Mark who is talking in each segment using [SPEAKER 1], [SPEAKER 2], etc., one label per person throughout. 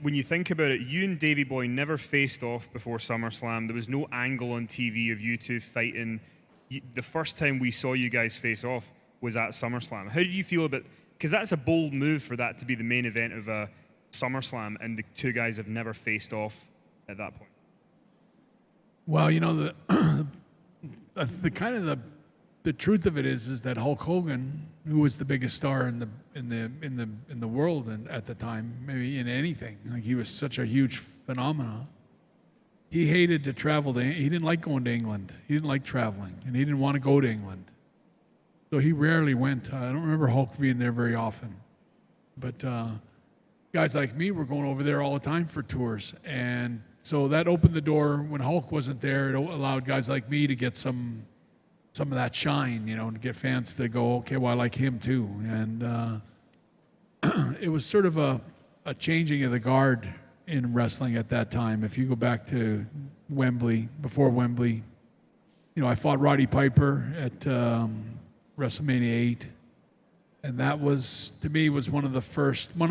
[SPEAKER 1] when you think about it, you and Davey Boy never faced off before SummerSlam. There was no angle on TV of you two fighting. The first time we saw you guys face off was at SummerSlam. How did you feel about? Because that's a bold move for that to be the main event of a SummerSlam, and the two guys have never faced off at that point.
[SPEAKER 2] Well, you know, the kind of the truth of it is that Hulk Hogan, who was the biggest star in the world and at the time, maybe in anything, like he was such a huge phenomenon. He hated to travel he didn't like going to England. He didn't like traveling, and he didn't want to go to England. So he rarely went. I don't remember Hulk being there very often. But guys like me were going over there all the time for tours. And so that opened the door. When Hulk wasn't there, it allowed guys like me to get some of that shine, you know, and get fans to go, okay, well, I like him too. And it was sort of a changing of the guard in wrestling at that time. If you go back to Wembley, before Wembley, you know, I fought Roddy Piper at WrestleMania 8. And that was, to me, was one of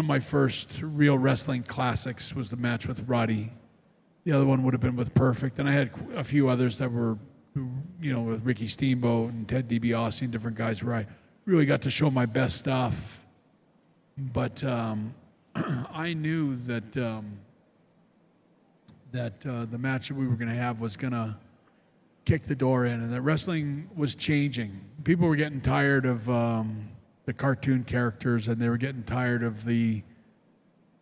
[SPEAKER 2] my first real wrestling classics was the match with Roddy. The other one would have been with Perfect. And I had a few others that were, you know, with Ricky Steamboat and Ted DiBiase and different guys where I really got to show my best stuff. But I knew that the match that we were going to have was going to kick the door in, and that wrestling was changing. People were getting tired of the cartoon characters, and they were getting tired of the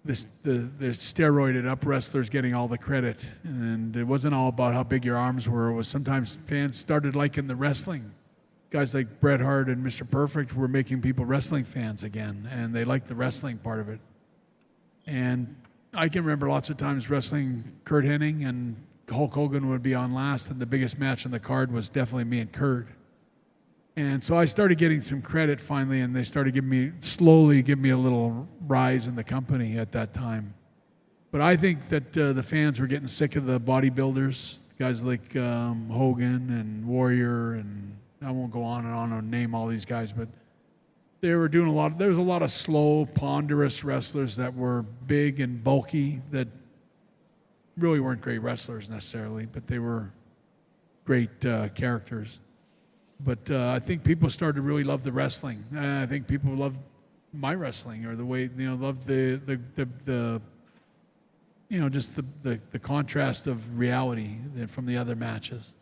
[SPEAKER 2] steroided up wrestlers getting all the credit. And it wasn't all about how big your arms were. It was sometimes fans started liking the wrestling. Guys like Bret Hart and Mr. Perfect were making people wrestling fans again, and they liked the wrestling part of it. And I can remember lots of times wrestling Kurt Hennig, and Hulk Hogan would be on last, and the biggest match on the card was definitely me and Kurt. And so I started getting some credit finally, and they started slowly giving me a little rise in the company at that time. But I think that the fans were getting sick of the bodybuilders, guys like Hogan and Warrior, and I won't go on and name all these guys, but they were doing there was a lot of slow, ponderous wrestlers that were big and bulky that really weren't great wrestlers necessarily, but they were great characters. But I think people started to really love the wrestling. I think people loved my wrestling, or the way, you know, loved the you know, just the contrast of reality from the other matches.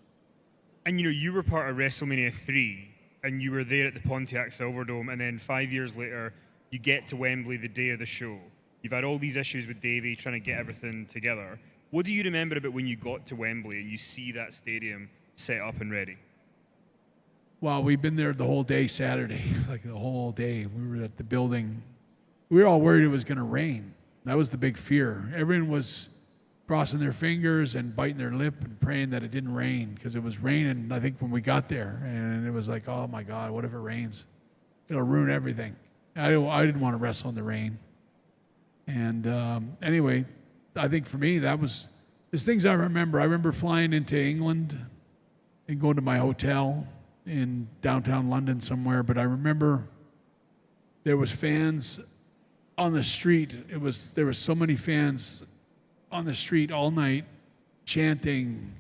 [SPEAKER 1] And you know, you were part of WrestleMania 3, and you were there at the Pontiac Silverdome, and then 5 years later, you get to Wembley the day of the show. You've had all these issues with Davey trying to get everything together. What do you remember about when you got to Wembley and you see that stadium set up and ready?
[SPEAKER 2] Well, we've been there the whole day Saturday, like the whole day. We were at the building. We were all worried it was going to rain. That was the big fear. Everyone was crossing their fingers and biting their lip and praying that it didn't rain, because it was raining, I think, when we got there. And it was like, oh, my God, what if it rains? It'll ruin everything. I didn't want to wrestle in the rain. And anyway, I think for me, there's things I remember. I remember flying into England and going to my hotel in downtown London somewhere, but I remember there was fans on the street. There were so many fans on the street all night chanting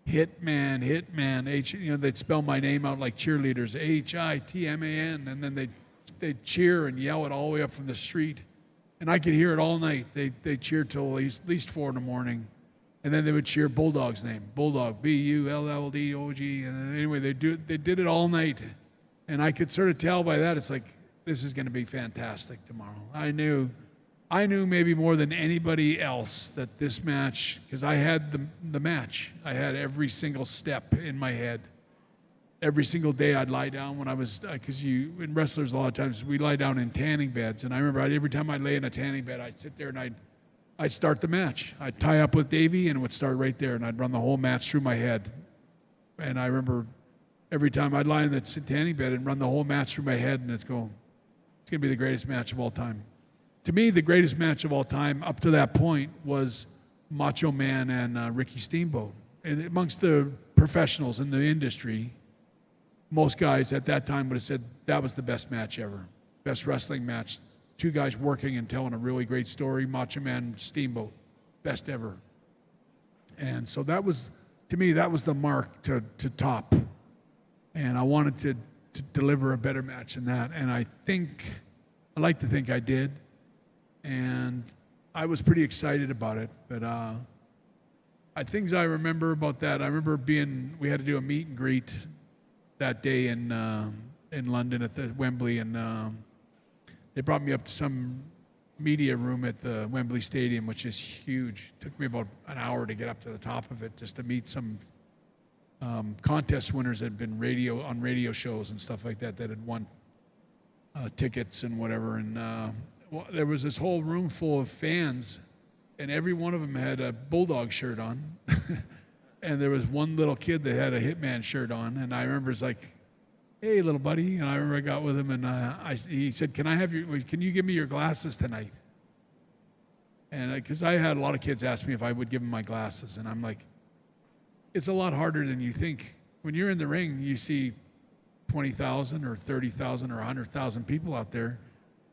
[SPEAKER 2] Hitman, Hitman, you know, they'd spell my name out like cheerleaders, Hitman, and then they'd cheer and yell it all the way up from the street. And I could hear it all night. They cheered till at least 4 a.m. And then they would cheer Bulldog's name, Bulldog, B-U-L-L-D-O-G. And anyway, they did it all night. And I could sort of tell by that, it's like, this is going to be fantastic tomorrow. I knew maybe more than anybody else that this match, because I had the match. I had every single step in my head. Every single day I'd lie down when I was, because in wrestlers a lot of times we lie down in tanning beds. And I remember every time I'd lay in a tanning bed, I'd sit there and I'd start the match. I'd tie up with Davey and it would start right there, and I'd run the whole match through my head. And I remember every time I'd lie in the tanning bed and run the whole match through my head, and it's going to be the greatest match of all time. To me, the greatest match of all time up to that point was Macho Man and Ricky Steamboat. And amongst the professionals in the industry, most guys at that time would have said that was the best match ever. Best wrestling match, two guys working and telling a really great story. Macho Man, Steamboat, best ever. And so that was, to me, that was the mark to top. And I wanted to deliver a better match than that. And I like to think I did. And I was pretty excited about it. But things I remember about that, I remember we had to do a meet and greet that day in London at the Wembley. And they brought me up to some media room at the Wembley Stadium, which is huge. It took me about an hour to get up to the top of it just to meet some contest winners that had been on radio shows and stuff like that had won tickets and whatever. And there was this whole room full of fans, and every one of them had a Bulldog shirt on. And there was one little kid that had a Hitman shirt on, and I remember it's like, "Hey, little buddy," and I remember I got with him, and he said, "Can you give me your glasses tonight?" And because I had a lot of kids ask me if I would give them my glasses, and I'm like, it's a lot harder than you think. When you're in the ring, you see 20,000 or 30,000 or 100,000 people out there.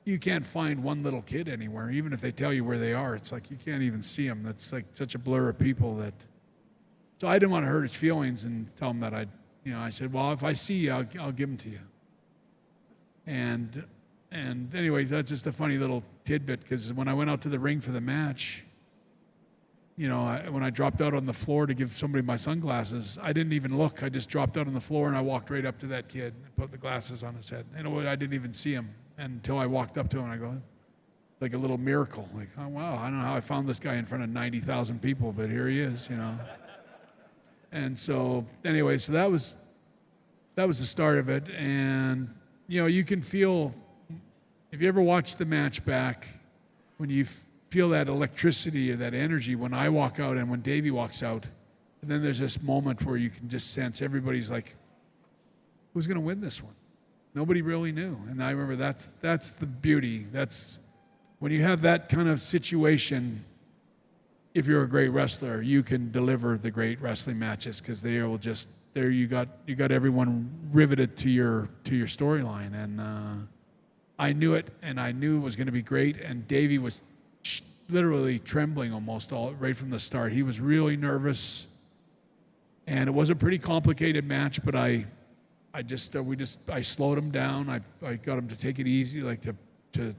[SPEAKER 2] You can't find one little kid anywhere, even if they tell you where they are. It's like you can't even see them. That's like such a blur of people that. So I didn't want to hurt his feelings and tell him that I said, well, if I see you, I'll give them to you. And anyway, that's just a funny little tidbit, because when I went out to the ring for the match, when I dropped out on the floor to give somebody my sunglasses, I didn't even look. I just dropped out on the floor and I walked right up to that kid and put the glasses on his head. I didn't even see him until I walked up to him, and I go, like a little miracle. Like, oh, wow, I don't know how I found this guy in front of 90,000 people, but here he is, And so, anyway, so that was the start of it. And, you can feel, if you ever watch the match back, when you feel that electricity or that energy when I walk out and when Davey walks out, and then there's this moment where you can just sense everybody's like, who's going to win this one? Nobody really knew. And I remember that's the beauty. That's when you have that kind of situation. If you're a great wrestler, you can deliver the great wrestling matches, because you got everyone riveted to your storyline. And I knew it, and I knew it was going to be great. And Davey was literally trembling almost right from the start. He was really nervous, and it was a pretty complicated match. But I slowed him down. I got him to take it easy, like to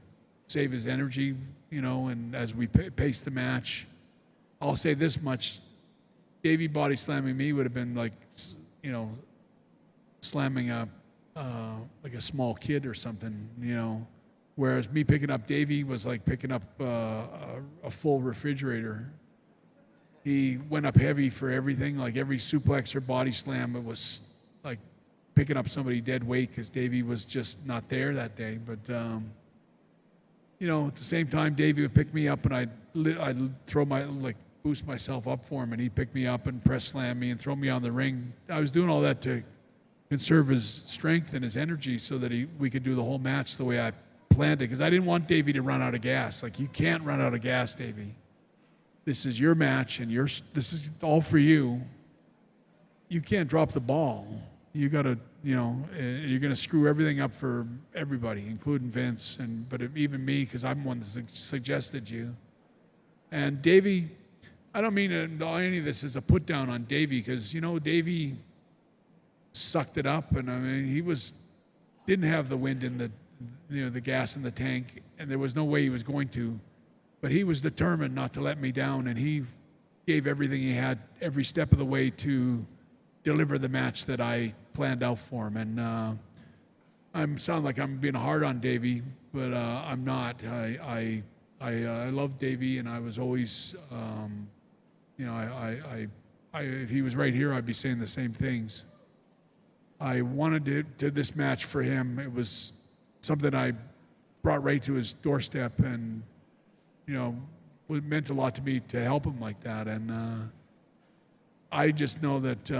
[SPEAKER 2] save his energy, And as we paced the match. I'll say this much: Davey body slamming me would have been like, slamming like a small kid or something, Whereas me picking up Davey was like picking up a full refrigerator. He went up heavy for everything, like every suplex or body slam. It was like picking up somebody dead weight, because Davey was just not there that day. But at the same time, Davey would pick me up, and I'd throw boost myself up for him, and he'd pick me up and press slam me and throw me on the ring. I was doing all that to conserve his strength and his energy so that we could do the whole match the way I planned it, because I didn't want Davey to run out of gas. Like, you can't run out of gas, Davey. This is your match, and this is all for you. You can't drop the ball. You got to, you're going to screw everything up for everybody, including Vince, but even me, because I'm the one that suggested you. And Davey, I don't mean any of this as a put down on Davey, because Davey sucked it up, and I mean he didn't have the wind in the gas in the tank, and there was no way he was going to, but he was determined not to let me down, and he gave everything he had every step of the way to deliver the match that I planned out for him. And I sound like I'm being hard on Davey, but I'm not. I love Davey, and I was always. If he was right here, I'd be saying the same things. I wanted to this match for him. It was something I brought right to his doorstep, and it meant a lot to me to help him like that. And I just know that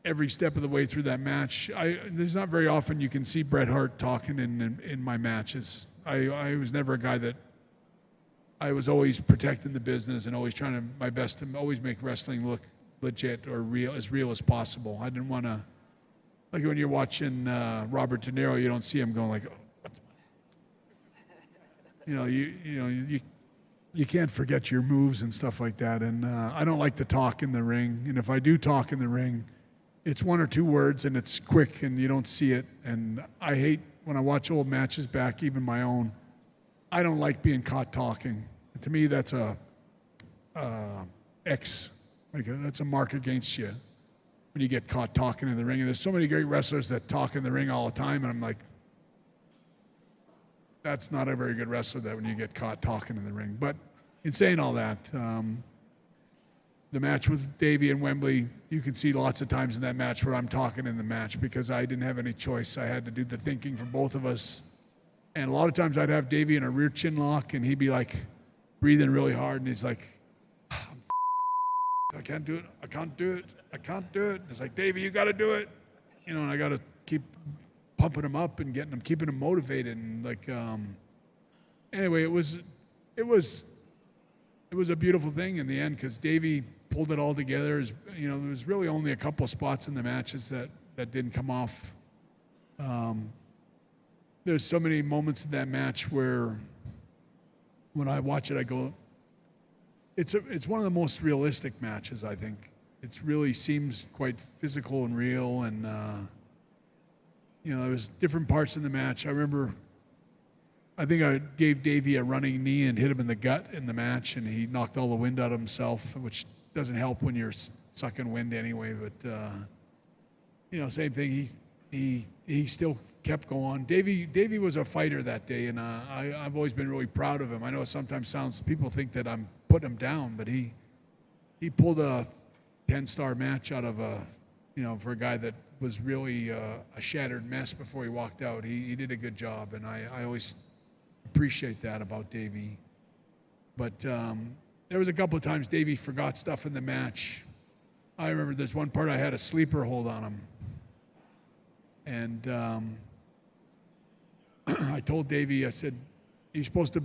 [SPEAKER 2] every step of the way through that match, there's not very often you can see Bret Hart talking in my matches. I was never a guy that. I was always protecting the business and always trying my best to always make wrestling look legit or real as possible. I didn't want to, like when you're watching Robert De Niro, you don't see him going like, oh, you can't forget your moves and stuff like that. And I don't like to talk in the ring. And if I do talk in the ring, it's one or two words and it's quick and you don't see it. And I hate when I watch old matches back, even my own. I don't like being caught talking. To me, that's that's a mark against you when you get caught talking in the ring. And there's so many great wrestlers that talk in the ring all the time, and I'm like, that's not a very good wrestler, that when you get caught talking in the ring. But in saying all that, the match with Davey and Wembley, you can see lots of times in that match where I'm talking in the match because I didn't have any choice. I had to do the thinking for both of us. And a lot of times I'd have Davey in a rear chin lock, and he'd be like breathing really hard, and he's like, I can't do it. I can't do it. I can't do it. And it's like, Davey, you got to do it. And I got to keep pumping him up and keeping him motivated. And anyway, it was a beautiful thing in the end because Davey pulled it all together. There was really only a couple of spots in the matches that didn't come off. There's so many moments in that match where when I watch it, I go, it's one of the most realistic matches, I think. It really seems quite physical and real, and there was different parts in the match. I think I gave Davey a running knee and hit him in the gut in the match, and he knocked all the wind out of himself, which doesn't help when you're sucking wind anyway. But same thing. He still kept going. Davey was a fighter that day, and I've always been really proud of him. I know it sometimes people think that I'm putting him down, but he pulled a 10-star match out of for a guy that was really a shattered mess before he walked out. He did a good job, and I always appreciate that about Davey. But there was a couple of times Davey forgot stuff in the match. I remember there's one part I had a sleeper hold on him. And I told Davey, I said, he's supposed to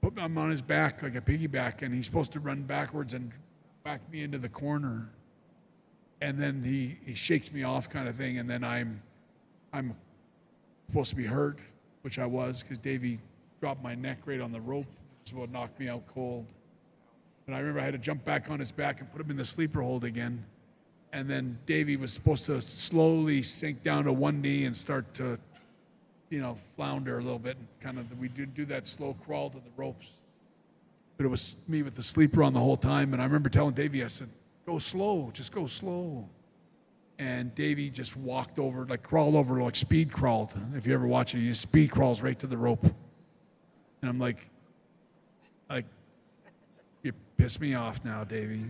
[SPEAKER 2] put him on his back like a piggyback, and he's supposed to run backwards and back me into the corner. And then he shakes me off kind of thing, and then I'm supposed to be hurt, which I was, because Davey dropped my neck right on the rope, which would knock me out cold. And I remember I had to jump back on his back and put him in the sleeper hold again. And then Davey was supposed to slowly sink down to one knee and start to, flounder a little bit. And kind of, we do that slow crawl to the ropes. But it was me with the sleeper on the whole time. And I remember telling Davey, I said, go slow, just go slow. And Davey just walked over, crawled over, like speed crawled. If you ever watch it, he just speed crawls right to the rope. And I'm like, you piss me off now, Davey.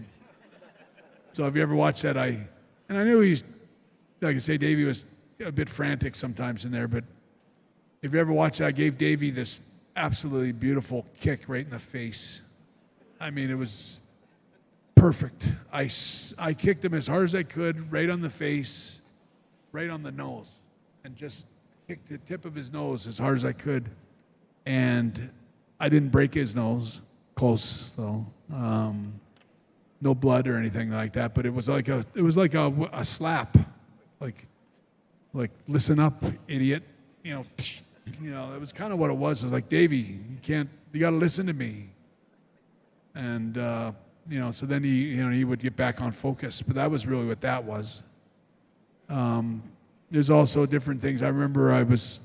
[SPEAKER 2] So if you ever watch that, I knew he's, like I say, Davey was a bit frantic sometimes in there, but if you ever watch that, I gave Davey this absolutely beautiful kick right in the face. I mean, it was perfect. I kicked him as hard as I could, right on the face, right on the nose, and just kicked the tip of his nose as hard as I could. And I didn't break his nose, close though. No blood or anything like that, but it was like a slap, like listen up, idiot. That was kind of what it was. It was like, Davey, you got to listen to me. And so then he would get back on focus, but that was really what that was. There's also different things. I remember I was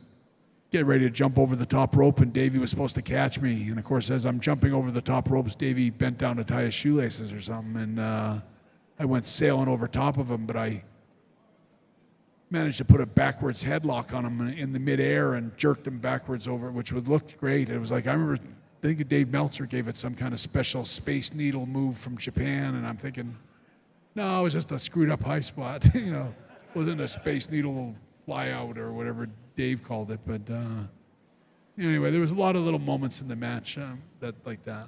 [SPEAKER 2] getting ready to jump over the top rope, and Davey was supposed to catch me. And of course, as I'm jumping over the top ropes, Davey bent down to tie his shoelaces or something, and I went sailing over top of him, but I managed to put a backwards headlock on him in the midair and jerked him backwards over, which looked great. It was like, I remember thinking Dave Meltzer gave it some kind of special Space Needle move from Japan, and I'm thinking, no, it was just a screwed up high spot. It wasn't a Space Needle fly out or whatever Dave called it. But anyway, there was a lot of little moments in the match like that.